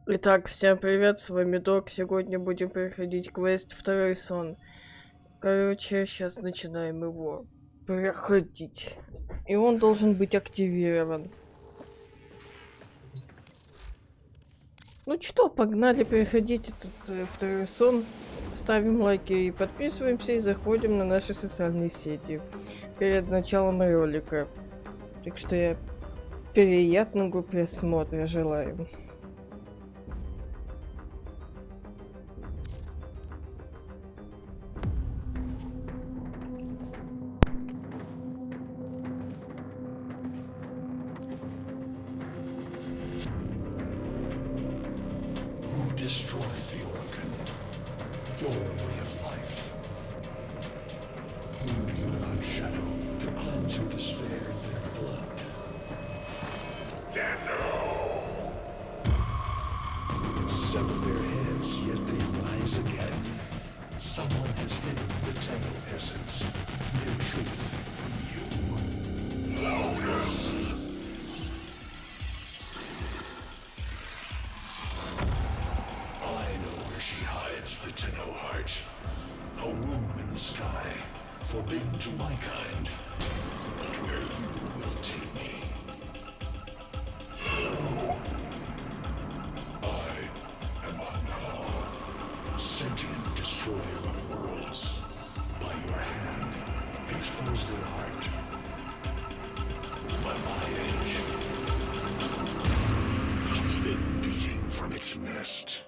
Итак, всем привет, с вами Док. Сегодня будем проходить квест «Второй сон». Короче, сейчас начинаем его проходить. И он должен быть активирован. Ну что, погнали проходить этот второй сон. Ставим лайки и подписываемся, и заходим на наши социальные сети перед началом ролика. Так что я приятного просмотра желаю. Destroyed the organ, your way of life. Who do you allow shadow to cleanse your despair in their blood? Sever their heads, yet they rise again. Someone has hidden the Tenno essence, their truth from you. She hides the Tenno heart, a room in the sky, forbidden to my kind, where you will take me. I am Anhal, sentient destroyer of worlds. By your hand, expose their heart. By my edge, leave it beating from its nest.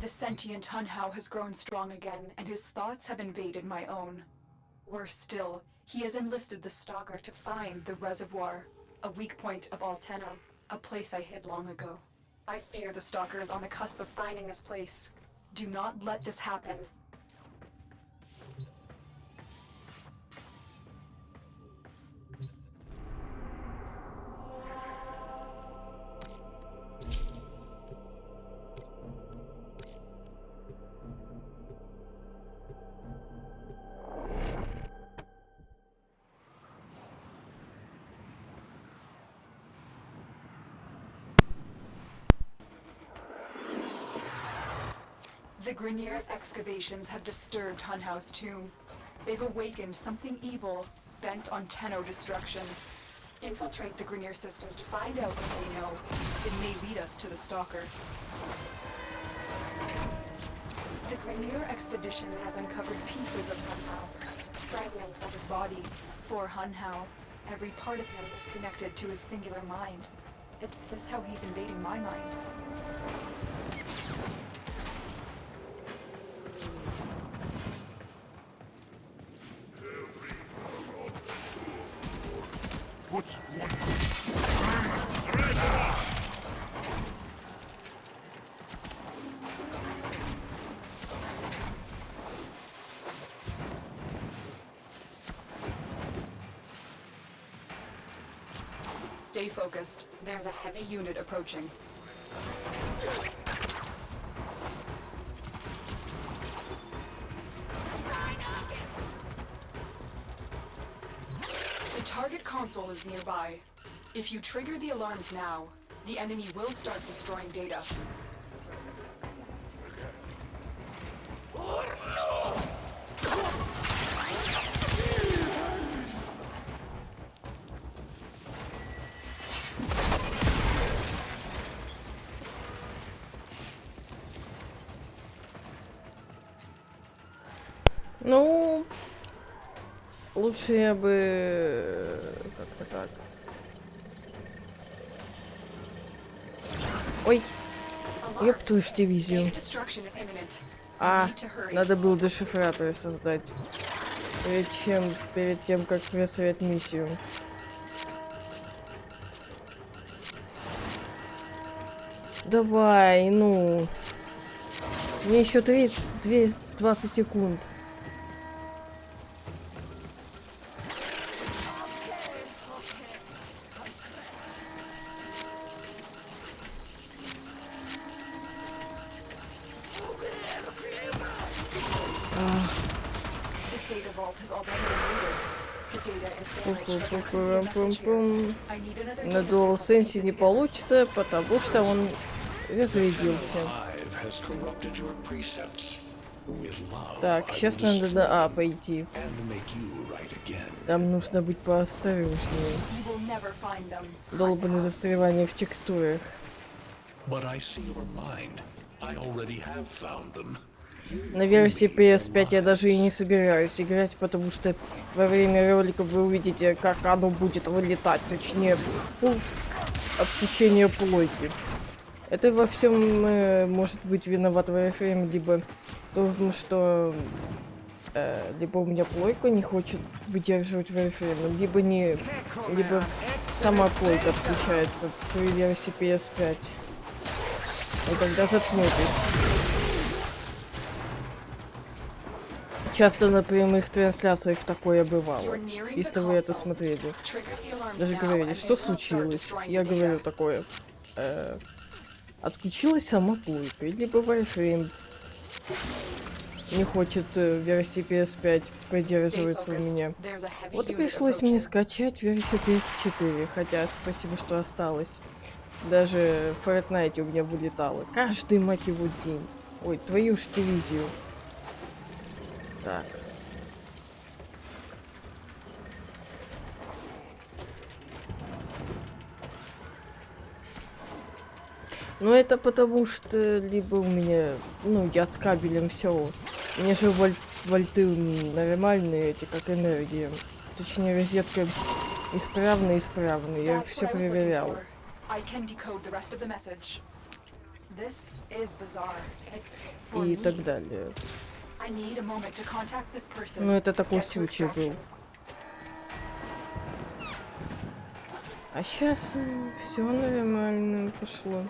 The sentient Hunhao has grown strong again, and his thoughts have invaded my own. Worse still, he has enlisted the Stalker to find the reservoir, a weak point of all Tenno, a place I hid long ago. I fear the Stalker is on the cusp of finding this place. Do not let this happen. The Grineer's excavations have disturbed Hunhao's tomb. They've awakened something evil, bent on Tenno destruction. Infiltrate the Grineer systems to find out what they know. It may lead us to the Stalker. The Grineer expedition has uncovered pieces of Hunhao, fragments of his body. For Hunhao, every part of him is connected to his singular mind. Is this how he's invading my mind? Stay focused. There's a heavy unit approaching. The target console is nearby. If you trigger the alarms now, the enemy will start destroying data. Ну, лучше я бы как-то так. Ой, ёб твою ж дивизию. Надо было дешифратор создать перед тем, как представить миссию. Давай, ну. Мне еще 20 секунд. Пум-пум-пум-пум-пум. На DualSense не получится, потому что он разрядился. Так, сейчас надо на А пойти. Там нужно быть поосторожнее. Долбанное застревание в текстурах. На версии PS5 я даже и не собираюсь играть, потому что во время ролика вы увидите, как оно будет вылетать, точнее, пульс отпущения плойки. Это во всем может быть виноват Warframe, либо то, что либо у меня плойка не хочет выдерживать Warframe, либо сама плойка отключается при версии PS5. И тогда заткнитесь. Часто на прямых трансляциях такое бывало, если вы это смотрели. Даже говорили, что случилось. Я говорю такое. Отключилась сама плойка, либо Warframe не хочет версии PS5 поддерживаться у меня. Вот и пришлось мне скачать версию PS4, хотя спасибо, что осталось. Даже в Fortnite у меня вылетало. Каждый, мать его, день. Ой, твою ж дивизию. Так. Ну это потому что либо у меня, ну я с кабелем все. У меня же вольты нормальные, эти как энергия. Точнее розетка исправная. Я все проверял. И так далее. Ну это такой случай был. А сейчас все нормально пошло.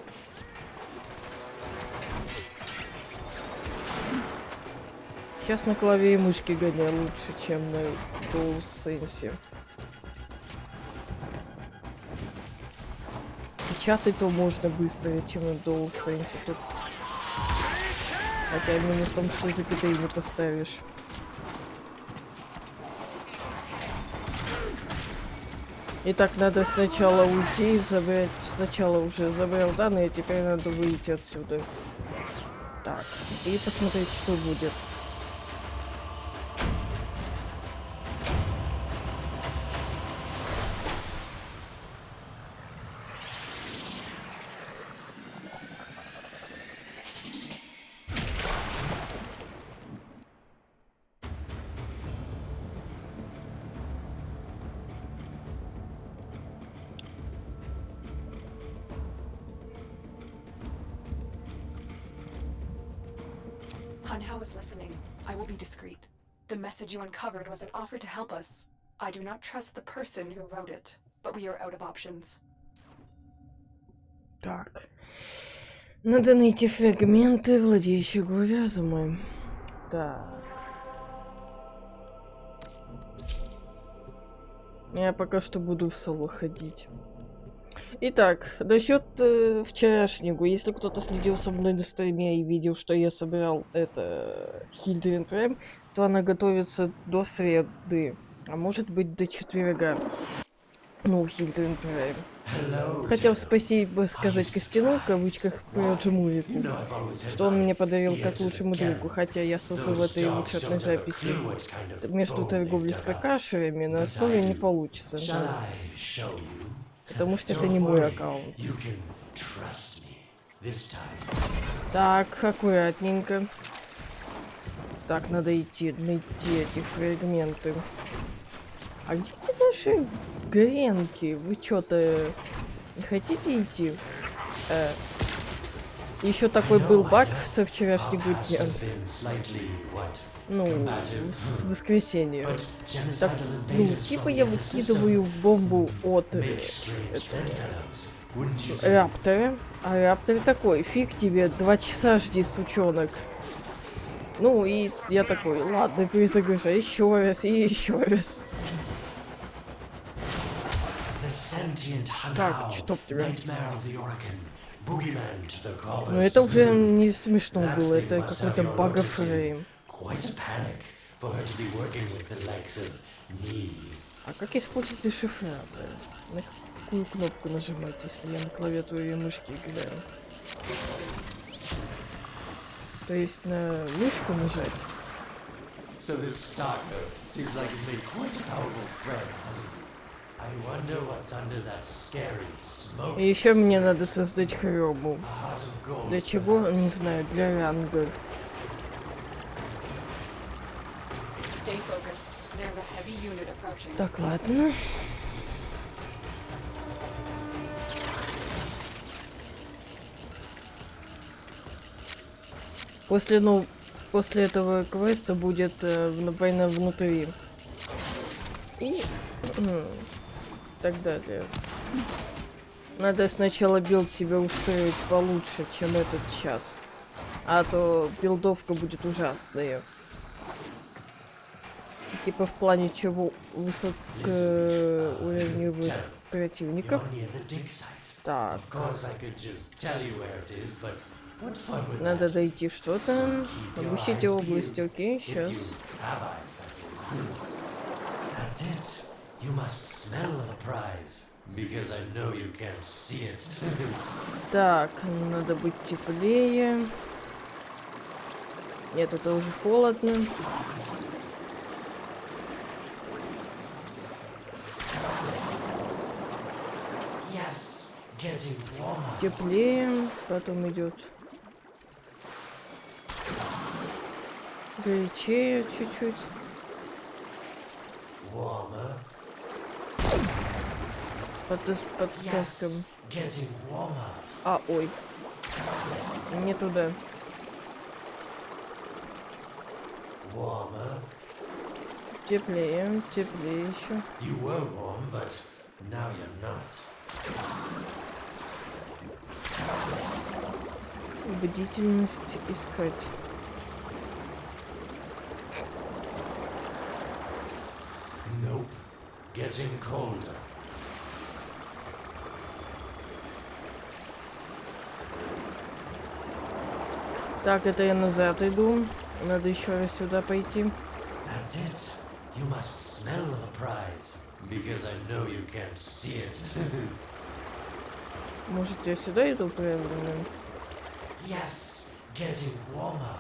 Сейчас на клаве и мышке гоняю лучше, чем на DualSense. Печатать то можно быстрее, чем на DualSense. Тут... Хотя минус в том, что запятые не поставишь. Итак, надо сначала уйти и забрать. Сначала уже забрал данные, теперь надо выйти отсюда. Так, и посмотреть, что будет. Hanhao is listening. I will be discreet. The message you uncovered was an offer to help us. I do not trust the person who wrote it, but we are out of options. Так. Надо найти фрагменты, владеющие разумом. Так. Я пока что буду в соло ходить. Итак, насчет вчерашнего. Если кто-то следил со мной на стриме и видел, что я собирал это Warframe, то она готовится до среды, а может быть до четверга. Ну, Warframe. Хотел спасибо сказать Костяну, в кавычках, про Джимурику, что он мне подарил как лучшему другу, хотя я создал в этой учетной записи между торговлей с ПКшерами на основе не получится. Потому что это не мой аккаунт. Так, аккуратненько. Так, надо идти, найти эти фрагменты. А где наши гренки? Вы что-то не хотите идти? Еще такой был баг со вчерашнего дня. Ну, с воскресенья. Так, ну, типа я выкидываю бомбу от Раптора. А Раптор такой, фиг тебе, 2 часа жди, сучонок. Ну, и я такой, ладно, перезагружай еще раз и еще раз. Так, что тебя? Ну, это уже не смешно было, это какой-то Warframe. А как использовать дешифратор? На какую кнопку нажимать, если я на клавиатуре и мышке играю? То есть на мышку нажать? So this stalker seems like he's made quite a powerful friend, hasn't he? I wonder what's under that scary smoke. И еще мне надо создать хрому. A heart of gold. Для чего? Не знаю, для ранга. Stay focused. There's a heavy unit approaching. Так, ладно. После этого квеста будет война внутри. И так далее. Надо сначала билд себе устроить получше, чем этот час. А то билдовка будет ужасная. Типа в плане чего высокоуровневых противников. Так. Надо дойти что-то. Обыщите область, окей, сейчас. Так, надо быть теплее. Нет, это уже холодно. Теплее, потом идет горячее чуть-чуть. Подсказкам. А, ой. Не туда. Теплее, теплее еще. Бдительность искать. Nope. Getting colder. Так, это я назад иду. Надо еще раз сюда пойти. That's it. You must smell the prize. Because I know you can't see it. Может, я сюда иду правильно? Yes, getting warmer.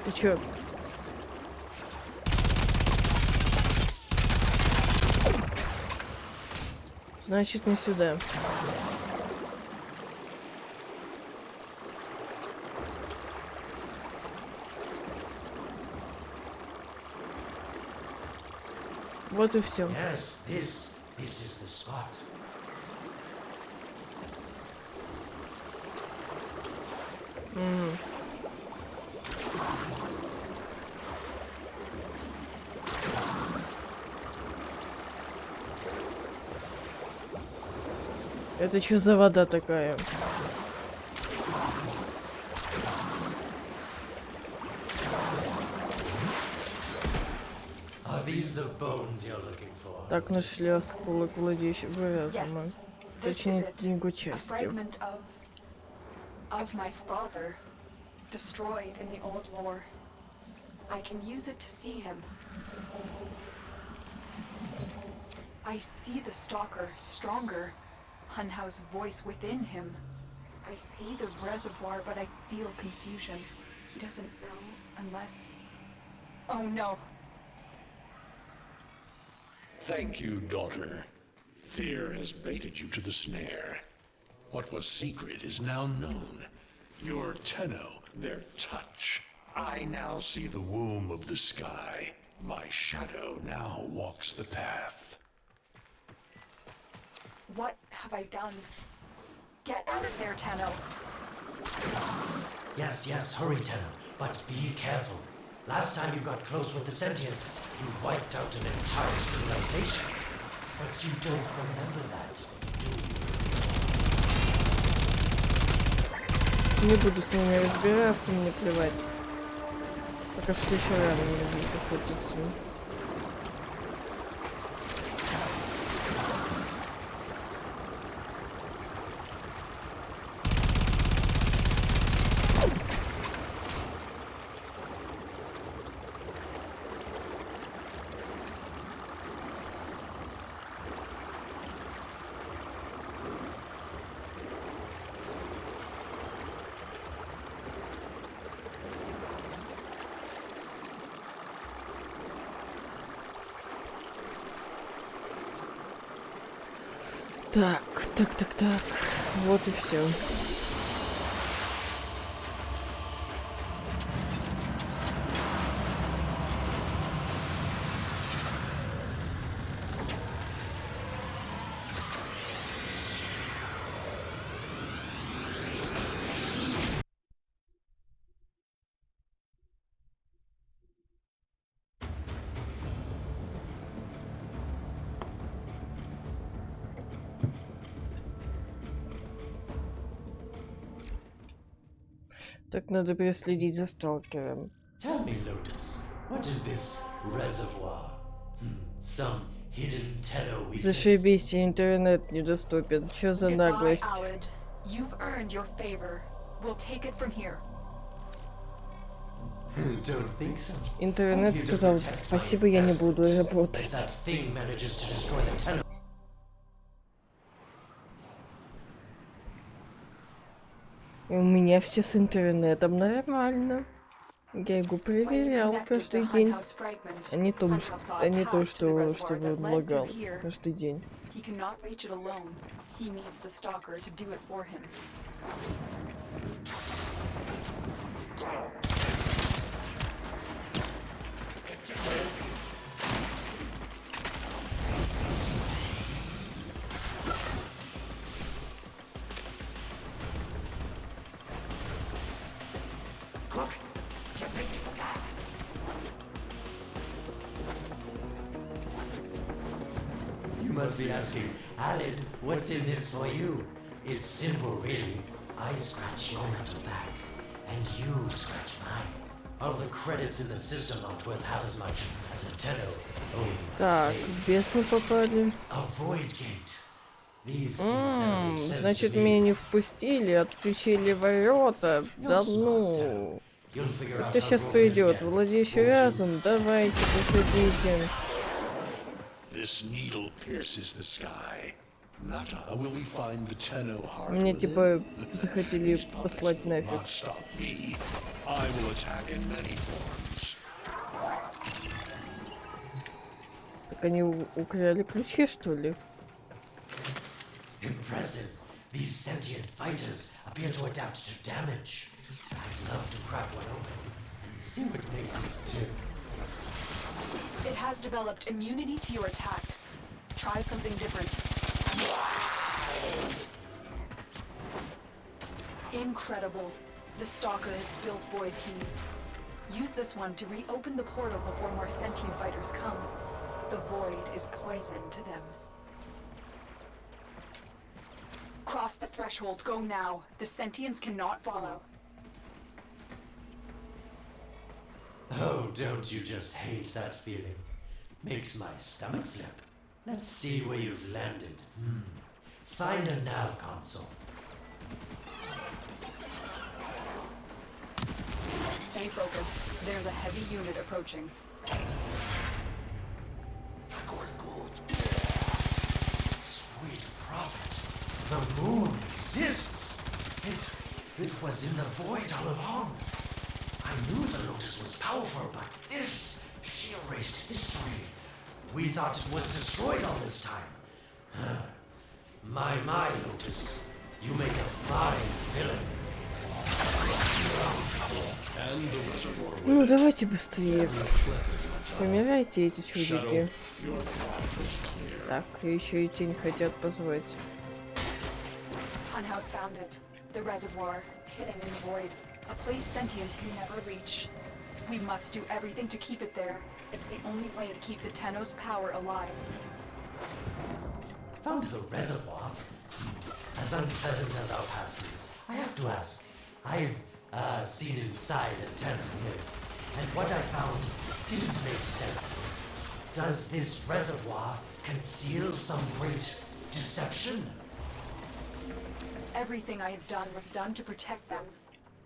Ты чё? Значит, не сюда. Вот и все. Yes, this is the spot. Это что за вода такая? Are these the bones you're looking for? Так, нашли осколок владеющего разума. Yes, this is Точнее, it. книгу A частью. fragment of my father, destroyed in the old war. I can use it to see him. I see the stalker stronger. Hunhow's voice within him. I see the reservoir, but I feel confusion. He doesn't know unless... Oh no. Thank you, daughter. Fear has baited you to the snare. What was secret is now known. Your Tenno, their touch. I now see the womb of the sky. My shadow now walks the path. What have I done? Get out of there, Tenno. Yes, hurry, Tenno. But be careful. Last time you got close with the sentients, you wiped out an entire civilization. But you don't remember that, do you? Не буду с ними разбираться, мне плевать. Пока что еще рано мне будет охотиться. Так. Вот и все. Так надо проследить за сталкером. Tell me, Lotus, what is this reservoir? Some hidden tenor weakness? Зашибись, интернет недоступен. Чё за наглость? Alad. You've earned your favor. We'll take it from here. Don't think so. Интернет сказал, спасибо, я не буду работать. That thing manages to destroy the tenor. И у меня все с интернетом нормально. Я его проверял каждый день. А не то, что чтобы он лагал каждый день. He cannot reach it alone. He needs the stalker to do it for him. You must be asking, Alad, what's in this for you? It's simple, really. I scratch your metal back, and you scratch mine. All the credits in the system aren't worth half as much as a tenno. Так, в бездну попали. A void gate. These things never make sense Значит, to me. меня не впустили, отключили ворота. Да ну. You'll figure out Кто how сейчас broken придет? it gets. Владеющий разум? Давайте, приходите. This needle pierces the sky. Not will we find the tenno heart Мне within? типа захотели These puppets послать will нафиг. not stop me. I will attack in many forms. Так они украли ключи, что ли? Impressive. These sentient fighters appear to adapt to damage. I'd love to crack one open and see what makes it tick. It has developed immunity to your attacks. Try something different. Incredible. The stalker has built void keys. Use this one to reopen the portal before more sentient fighters come. The void is poison to them. Cross the threshold. Go now. The sentients cannot follow. Oh, don't you just hate that feeling? Makes my stomach flip. Let's see where you've landed. Find a nav console. Stay focused. There's a heavy unit approaching. Sweet prophet. The moon exists. It was in the void all along. I knew the Lotus was powerful, but this, she erased history. We thought it was destroyed all this time. My, Lotus. You make a fine villain. And the reservoir Ну, давайте быстрее. Помирайте, эти чудики. Так, еще и тень хотят позвать. Unhouse found it. The reservoir, hidden in the void. A place sentients can never reach. We must do everything to keep it there. It's the only way to keep the Tenno's power alive. Found the reservoir? As unpleasant as our past is, I have to ask. I've seen inside a 10 years, and what I found didn't make sense. Does this reservoir conceal some great deception? Everything I have done was done to protect them.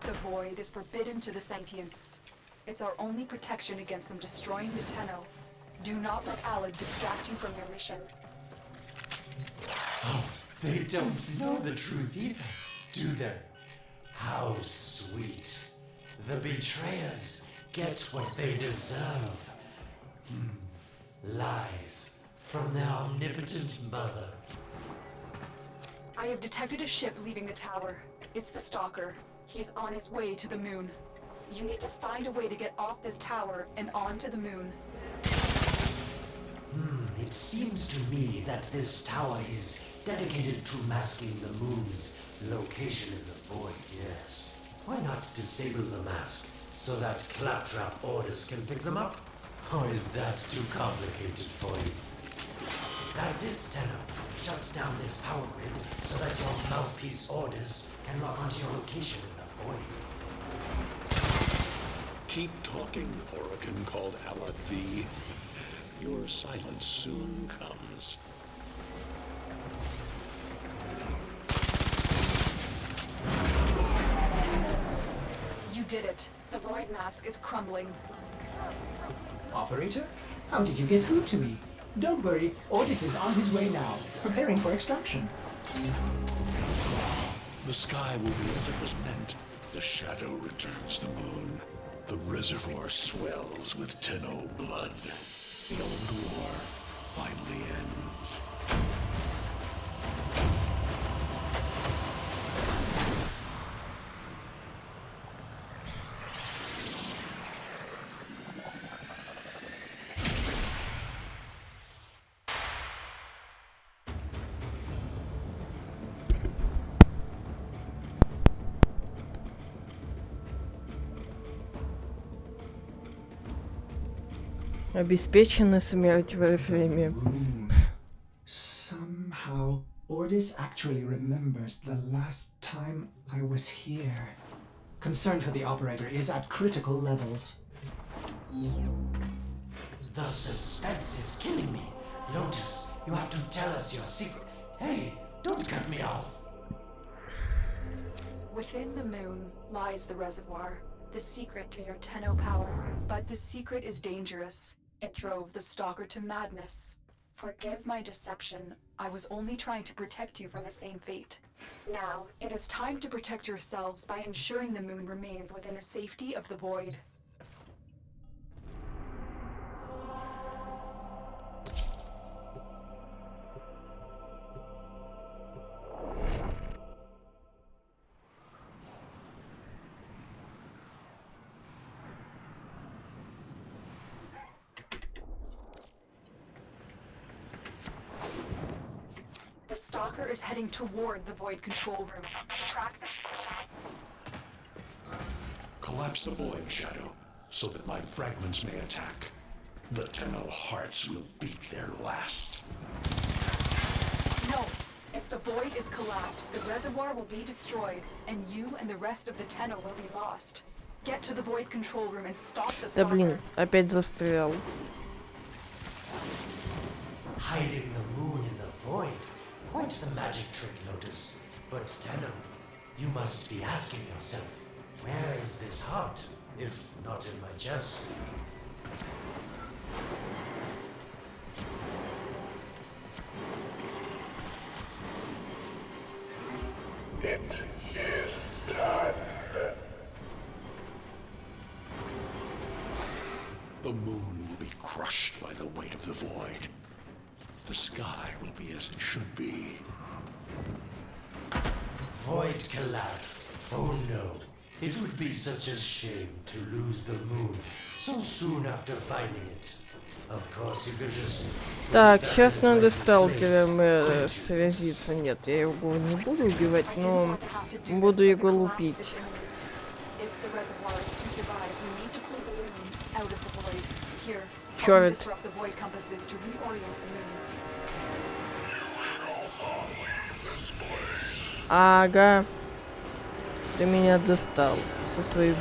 The void is forbidden to the sentients. It's our only protection against them destroying the Tenno. Do not let Alad distract you from your mission. Oh, they don't know the truth either, do they? How sweet. The betrayers get what they deserve. Lies from their omnipotent mother. I have detected a ship leaving the tower. It's the Stalker. He's on his way to the moon. You need to find a way to get off this tower and onto the moon. It seems to me that this tower is dedicated to masking the moon's location in the void, yes. Why not disable the mask so that claptrap orders can pick them up? Or is that too complicated for you? That's it, Tenno. Shut down this power grid so that your mouthpiece orders can lock onto your location in the void. Keep talking, Oracle called Alad V. Your silence soon comes. You did it. The void mask is crumbling. Operator? How did you get through to me? Don't worry, Otis is on his way now, preparing for extraction. The sky will be as it was meant. The shadow returns the moon. The reservoir swells with Tenno blood. The old war finally ends. Обеспечена смерть в Warframe. Somehow, Otis actually remembers the last time I was here. Concern for the operator is at critical levels. The suspense is killing me. Lotus, you have to tell us your secret. Hey, don't cut me off. Within the moon lies the reservoir, the secret to your Tenno power. But the secret is dangerous. It drove the Stalker to madness. Forgive my deception. I was only trying to protect you from the same fate. Now, it is time to protect yourselves by ensuring the moon remains within the safety of the void. The Stalker is heading toward the void control room. Track this. Collapse the void, Shadow, so that my fragments may attack. The Tenno hearts will beat their last. No! If the void is collapsed, the reservoir will be destroyed, and you and the rest of the Tenno will be lost. Get to the void control room and stop the Да блин, Stalker. опять застрял. Hiding the moon in the void. Quite the magic trick, Lotus. But Tenno, you must be asking yourself, where is this heart, if not in my chest? It is done. The moon will be crushed by the weight of the void. The sky will be as it should be. Void collapse. Oh no. It would be such a shame to lose the moon so soon after finding it. Of course you could just... Так, сейчас надо с сталкером связиться. Нет, я его не буду убивать, I didn't но want to have to do буду this, but его the collapse лупить. is imminent. If the reservoir is to survive, we need to pull the moon out of the void. Here, help me Чёрт. disrupt the void compasses to reorient the moon. Ага. Ты меня достал со своим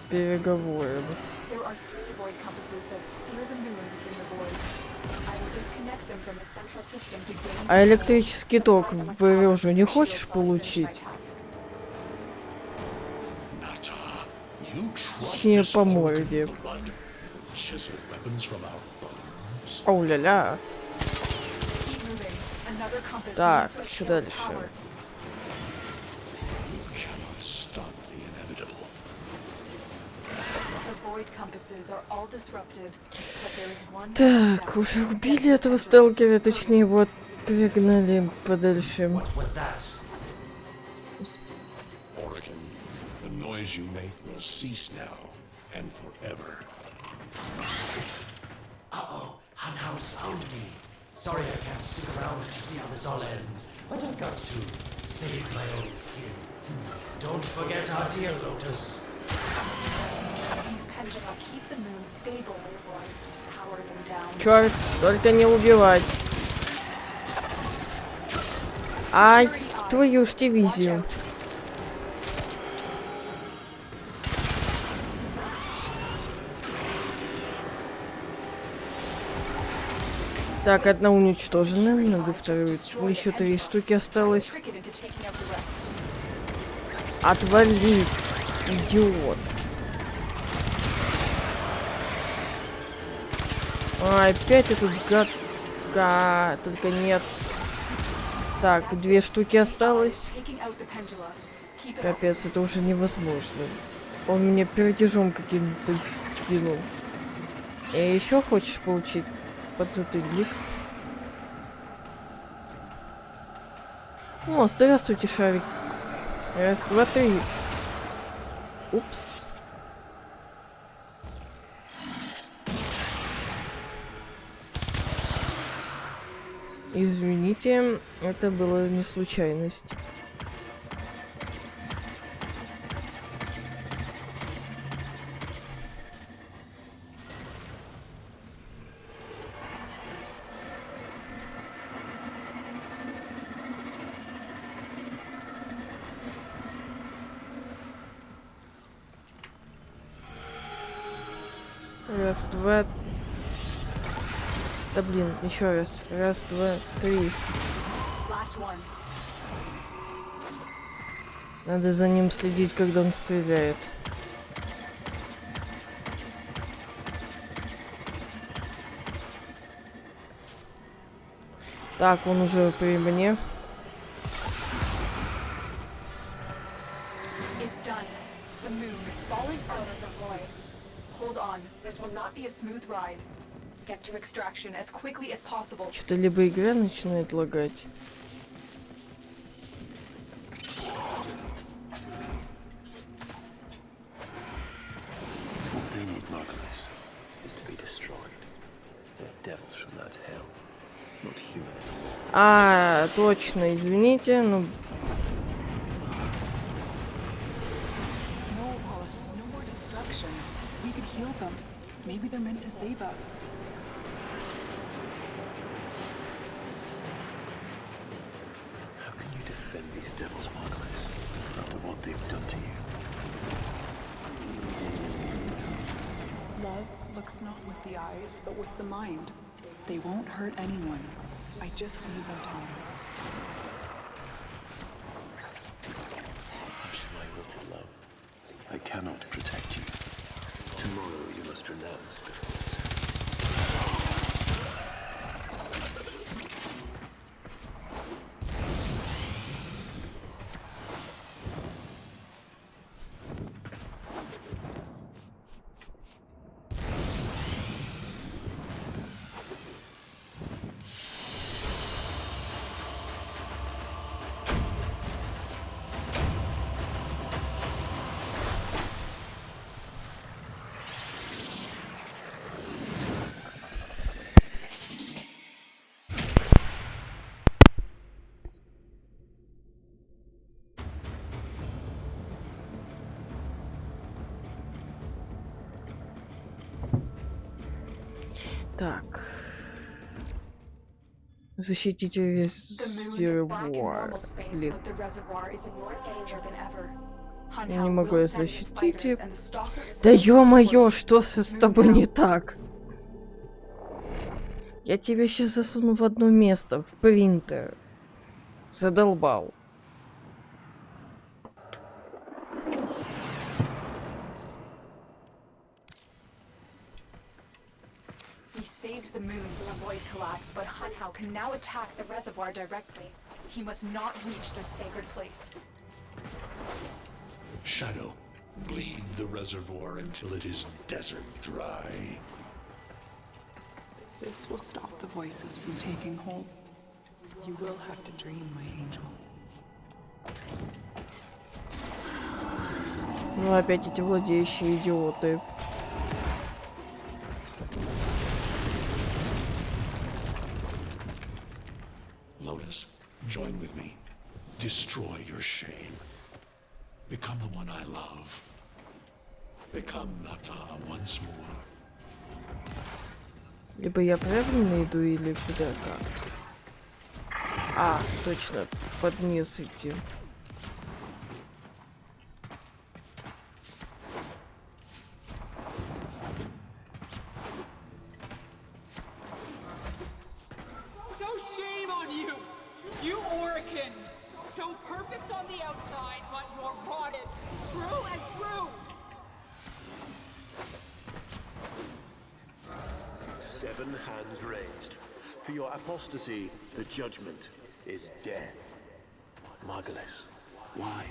переговором. There are 3 void compasses that steer the moon within the void. I will disconnect them from the central system to gain А электрический ток control of в Берёжу не the хочешь shields while I finish my получить? task. Nata, you trust Точнее, this по Oracle морде. blood? Chisel weapons from our bones. Оу-ля-ля. Keep moving. Another compass Так, needs to что shield's дальше? power. You cannot stop the inevitable. The void compasses are all disrupted, but there is one more Так, step. уже убили этого сталкера, точнее его Пригнали подальше. What was that? Oregon, the noise you make will cease now and forever. Uh-oh, Hanau's found me. Sorry I can't stick around to see how this all ends, but I've got to save my own skin. Don't forget our dear Lotus. These pendula keep the moon stable, little boy. Power them down. Черт, только не убивать. Ай, твою ж дивизию. Так, одна уничтожена, надо вторую. Еще 3 штуки осталось. Отвали, идиот. Ай, опять этот гад. Только нет. Так, 2 штуки осталось. Капец, это уже невозможно. Он меня пердежом каким-то кинул. И еще хочешь получить подзатыльник? О, здравствуйте, шарик. Раз, два, три. Упс. Извините, это была не случайность. Раз, два. Да блин, еще раз. Раз, два, три. Надо за ним следить, когда он стреляет. Так, он уже при мне. Что-то либо игра начинает лагать. А, точно, извините, но... Maybe they're meant to save us. How can you defend these devils, Marcus, after what they've done to you? Love looks not with the eyes, but with the mind. They won't hurt anyone. I just need their time. Hush my will to love. I cannot protect you. Tomorrow you must renounce before this. Так. Защитите резервуар. Блин. Я не могу ее защитить. Да ё-моё, что с тобой не так? Я тебя сейчас засуну в одно место, в принтер. Задолбал. We saved the moon to avoid collapse, but Hunhao can now attack the reservoir directly. He must not reach this sacred place. Shadow, bleed the reservoir until it is desert dry. This will stop the voices from taking hold. You will have to dream, my angel. Ну опять эти владеющие идиоты. Lotus, join with me. Destroy your shame. Become the one I love. Become Nata once more. Либо я правильно иду, или куда как. А, точно, под низ идти. So shame on you! You Orican! So perfect on the outside, but you're rotted through and through! 7 hands raised. For your apostasy, the judgment is death. Margulis, why?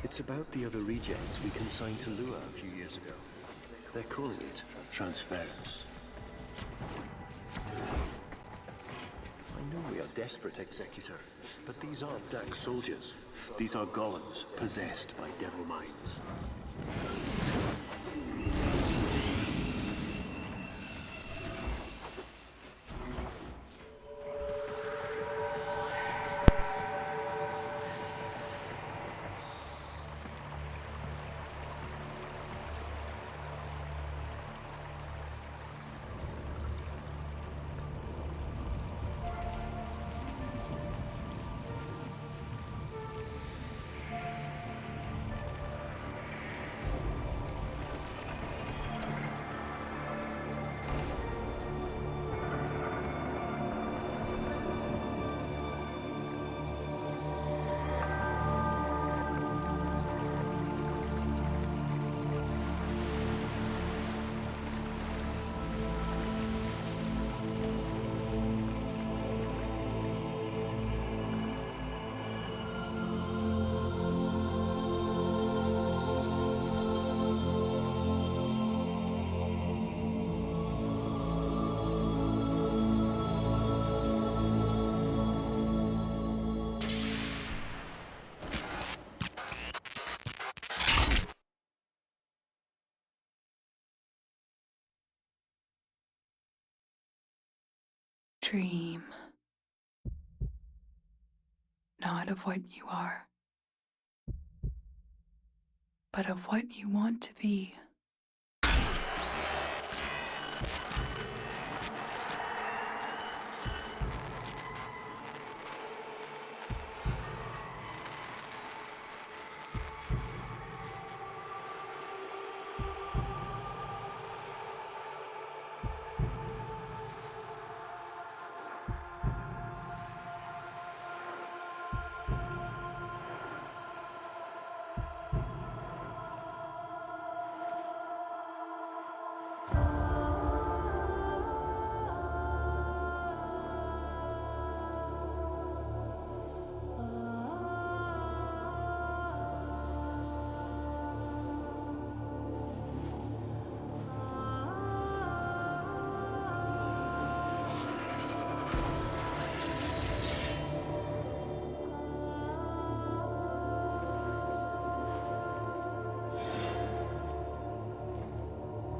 It's about the other rejects we consigned to Lua a few years ago. They're calling it transference. I know we are desperate, Executor, but these aren't Dax soldiers. These are golems possessed by devil minds. Dream. Not of what you are, but of what you want to be.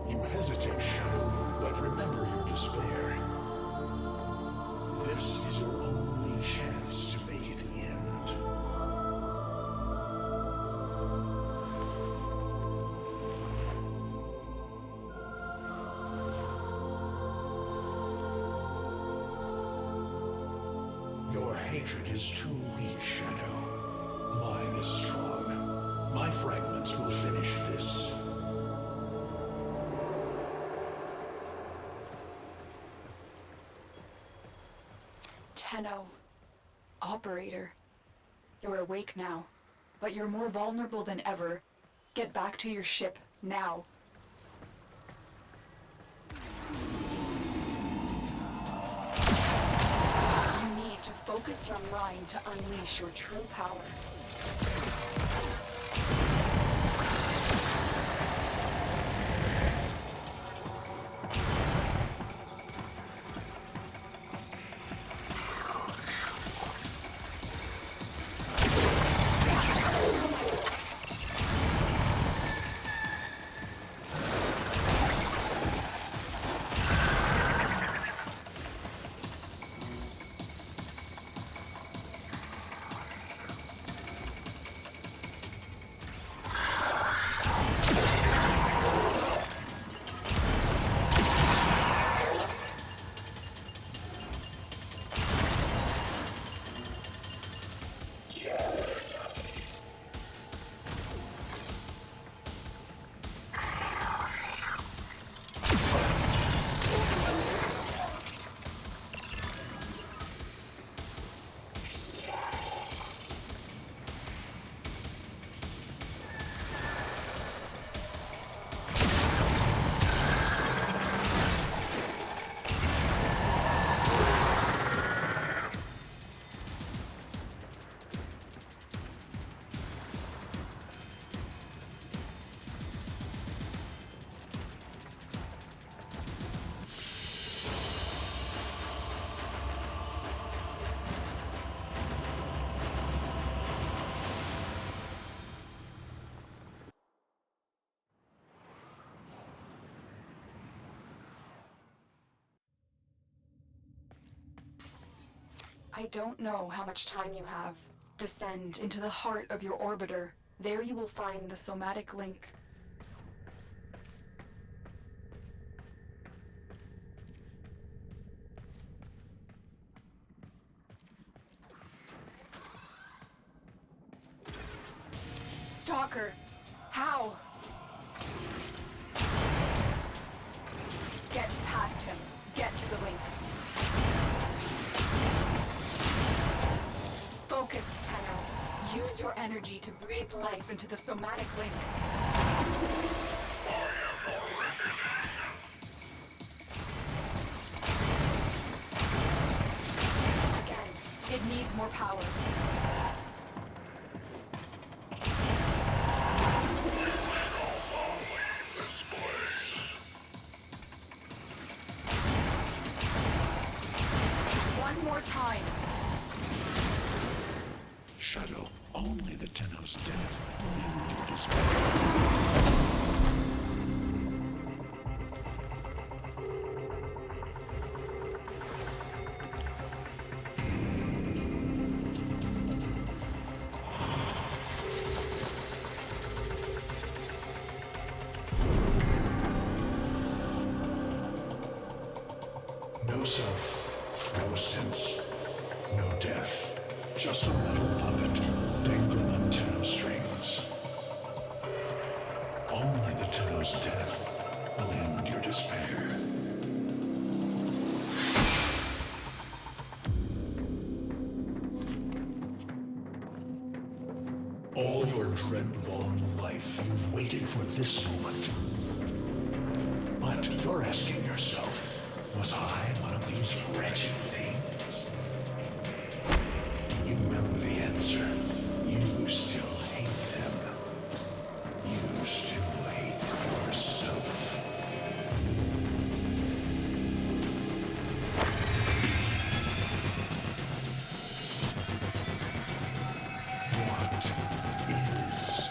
You hesitate, Shadow, but remember your despair. This is your only chance to make it end. Your hatred is too weak, Shadow. Mine is strong. My fragments will finish this. Tenno. Operator. You're awake now, but you're more vulnerable than ever. Get back to your ship, now. You need to focus your mind to unleash your true power. I don't know how much time you have. Descend into the heart of your orbiter. There you will find the somatic link. Stalker! How? Get past him. Get to the link. Focus, Tenno. Use your energy to breathe life into the somatic link. Again, it needs more power. One more time. Shadow, only the Tenno's death will end your despair. No self, no sense, no death. Just a metal puppet dangling on Tenno strings. Only the Tenno's death will end your despair. All your dread-long life, you've waited for this moment. But you're asking yourself, was I one of these wretched things? You remember the answer. You still hate them. You still hate yourself. What is this?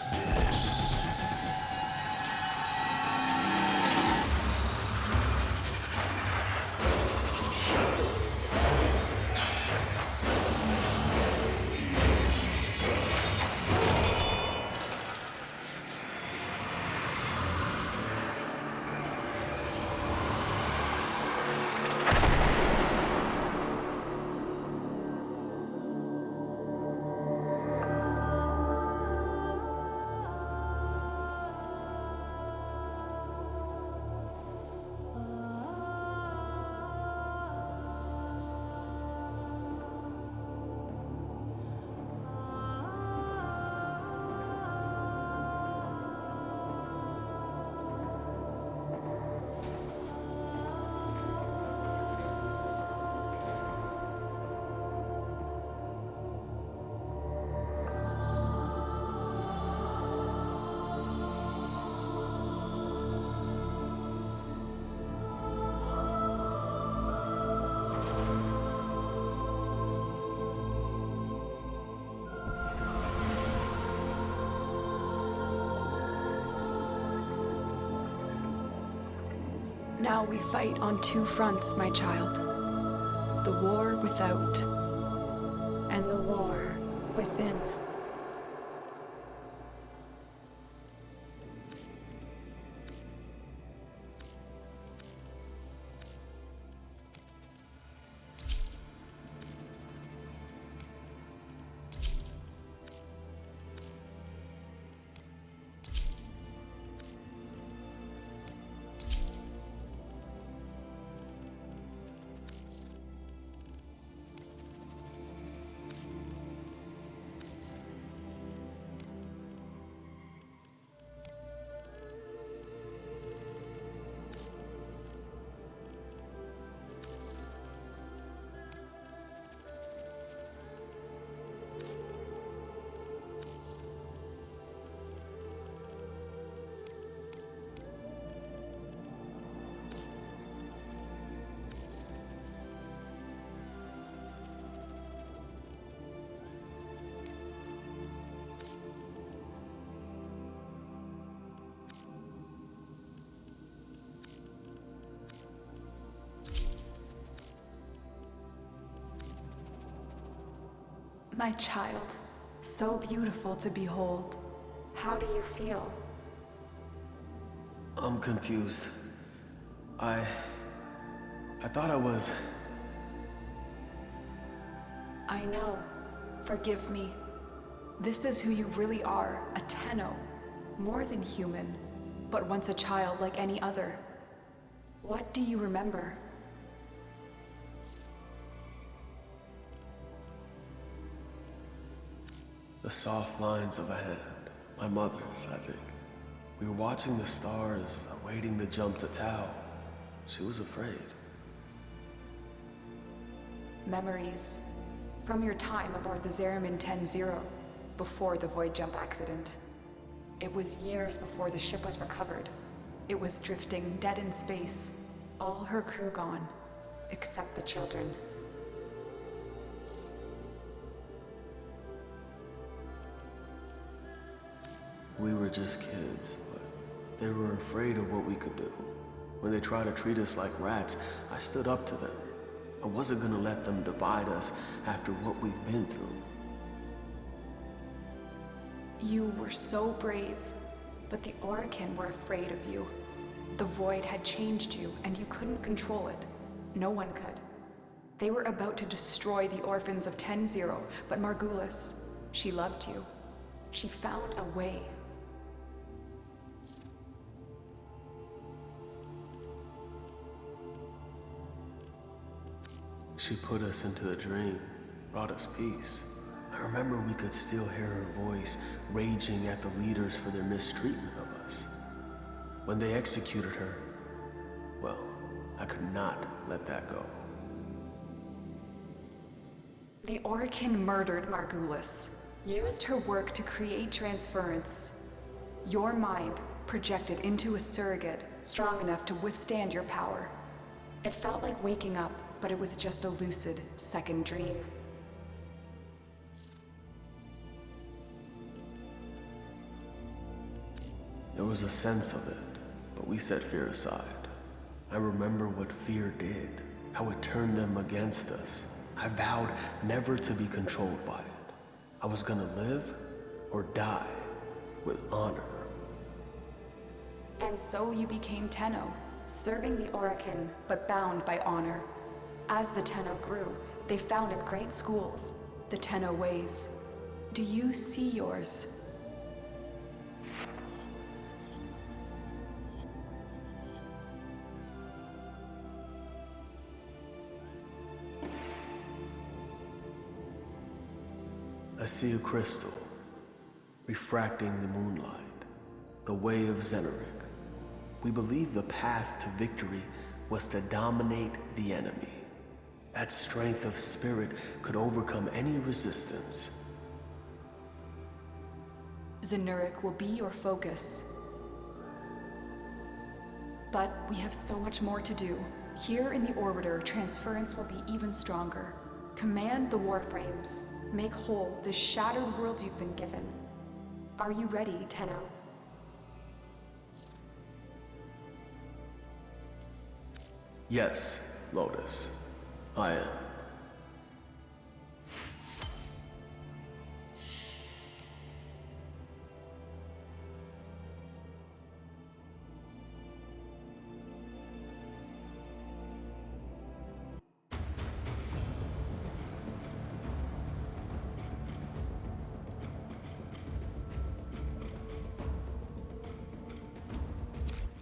Now we fight on two fronts, my child. The war without, and the war within. My child, so beautiful to behold. How do you feel? I'm confused. I thought I was... I know. Forgive me. This is who you really are, a Tenno. More than human, but once a child like any other. What do you remember? The soft lines of a hand. My mother's, I think. We were watching the stars, awaiting the jump to Tau. She was afraid. Memories. From your time aboard the Zeramin 10-0, before the void jump accident. It was years before the ship was recovered. It was drifting dead in space. All her crew gone, except the children. We were just kids, but they were afraid of what we could do. When they tried to treat us like rats, I stood up to them. I wasn't gonna let them divide us after what we've been through. You were so brave, but the Orokin were afraid of you. The void had changed you, and you couldn't control it. No one could. They were about to destroy the orphans of 10-0, but Margulis, she loved you. She found a way. She put us into a dream, brought us peace. I remember we could still hear her voice raging at the leaders for their mistreatment of us. When they executed her, well, I could not let that go. The Orokin murdered Margulis, used her work to create transference. Your mind projected into a surrogate strong enough to withstand your power. It felt like waking up, but it was just a lucid second dream. There was a sense of it, but we set fear aside. I remember what fear did, how it turned them against us. I vowed never to be controlled by it. I was gonna live or die with honor. And so you became Tenno, serving the Orokin, but bound by honor. As the Tenno grew, they founded great schools, the Tenno ways. Do you see yours? I see a crystal, refracting the moonlight, the way of Xenoric. We believe the path to victory was to dominate the enemy. That strength of spirit could overcome any resistance. Xenoric will be your focus. But we have so much more to do. Here in the Orbiter, transference will be even stronger. Command the Warframes. Make whole the shattered world you've been given. Are you ready, Tenno? Yes, Lotus, I am.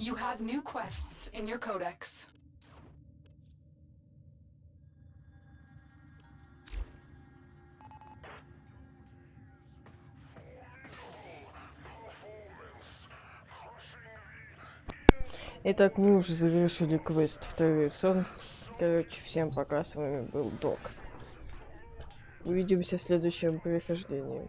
You have new quests in your codex. Итак, мы уже завершили квест «Второй сон». Короче, всем пока, с вами был Док. Увидимся в следующем прохождении.